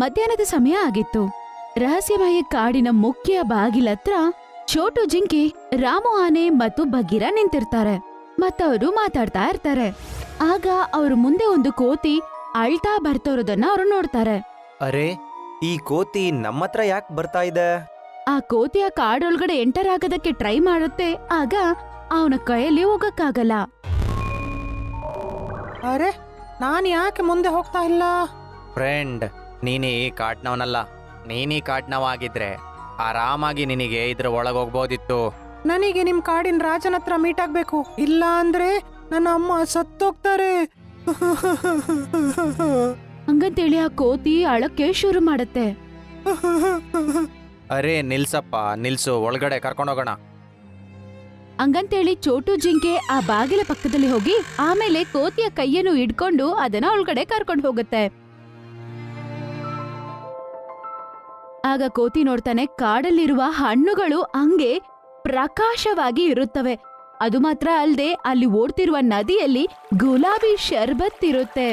ಮಧ್ಯಾಹ್ನದ ಸಮಯ ಆಗಿತ್ತು. ರಹಸ್ಯಮಯ ಕಾಡಿನ ಮುಖ್ಯ ಬಾಗಿಲತ್ರ ಚೋಟು ಜಿಂಕೆ, ರಾಮು ಆನೆ ಮತ್ತು ಬಗೀರ ನಿಂತಿರ್ತಾರೆ ಮತ್ತವರು ಮಾತಾಡ್ತಾ ಇರ್ತಾರೆ. ಆಗ ಅವ್ರ ಮುಂದೆ ಒಂದು ಕೋತಿ ಅಳ್ತಾ ಬರ್ತಿರೋದನ್ನ ಅವರು ನೋಡ್ತಾರೆ. ಅರೆ, ಈ ಕೋತಿ ನಮ್ಮತ್ರ ಯಾಕೆ ಬರ್ತಾ ಇದೆ? ಆ ಕೋತಿಯ ಕಾಡೊಳಗಡೆ ಎಂಟರ್ ಆಗೋದಕ್ಕೆ ಟ್ರೈ ಮಾಡುತ್ತೆ. ಆಗ ಅವನ ಕೈಯಲ್ಲಿ ಹೋಗಕ್ಕಾಗಲ್ಲ. ಅರೆ, ನಾನ್ ಯಾಕೆ ಮುಂದೆ ಹೋಗ್ತಾ ಇಲ್ಲ? ಫ್ರೆಂಡ್, ನೀನೀ ಕಾಡ್ನವನಲ್ಲ. ನೀನೀ ಕಾಡ್ನವಾಗಿದ್ರೆ ಆರಾಮಾಗಿ ನಿನಗೆ ಇದ್ರ ಒಳಗೋಗ್ಬೋದಿತ್ತು. ನನಗೆ ನಿಮ್ ಕಾಡಿನ ರಾಜನ ಹತ್ರ ಮೀಟ್ ಆಗ್ಬೇಕು, ಇಲ್ಲ ಅಂದ್ರೆ ನನ್ನ ಅಮ್ಮ ಸತ್ತೋಗ್ತಾರೆ. ಹಂಗಂತೇಳಿ ಆ ಕೋತಿ ಅಳಕ್ಕೆ ಶುರು ಮಾಡತ್ತೆ. ಅರೆ ನಿಲ್ಸಪ್ಪ, ನಿಲ್ಸು, ಒಳಗಡೆ ಕರ್ಕೊಂಡೋಗೋಣ. ಹಂಗಂತೇಳಿ ಚೋಟು ಜಿಂಕೆ ಆ ಬಾಗಿಲ ಪಕ್ಕದಲ್ಲಿ ಹೋಗಿ ಆಮೇಲೆ ಕೋತಿಯ ಕೈಯನ್ನು ಹಿಡ್ಕೊಂಡು ಅದನ್ನ ಒಳಗಡೆ ಕರ್ಕೊಂಡು ಹೋಗುತ್ತೆ. ಆಗ ಕೋತಿ ನೋಡ್ತಾನೆ, ಕಾಡಲ್ಲಿರುವ ಹಣ್ಣುಗಳು ಹಂಗೆ ಪ್ರಕಾಶವಾಗಿ ಇರುತ್ತವೆ. ಅದು ಮಾತ್ರ ಅಲ್ಲದೆ ಅಲ್ಲಿ ಓಡ್ತಿರುವ ನದಿಯಲ್ಲಿ ಗುಲಾಬಿ ಶರ್ಬತ್ ಇರುತ್ತೆ.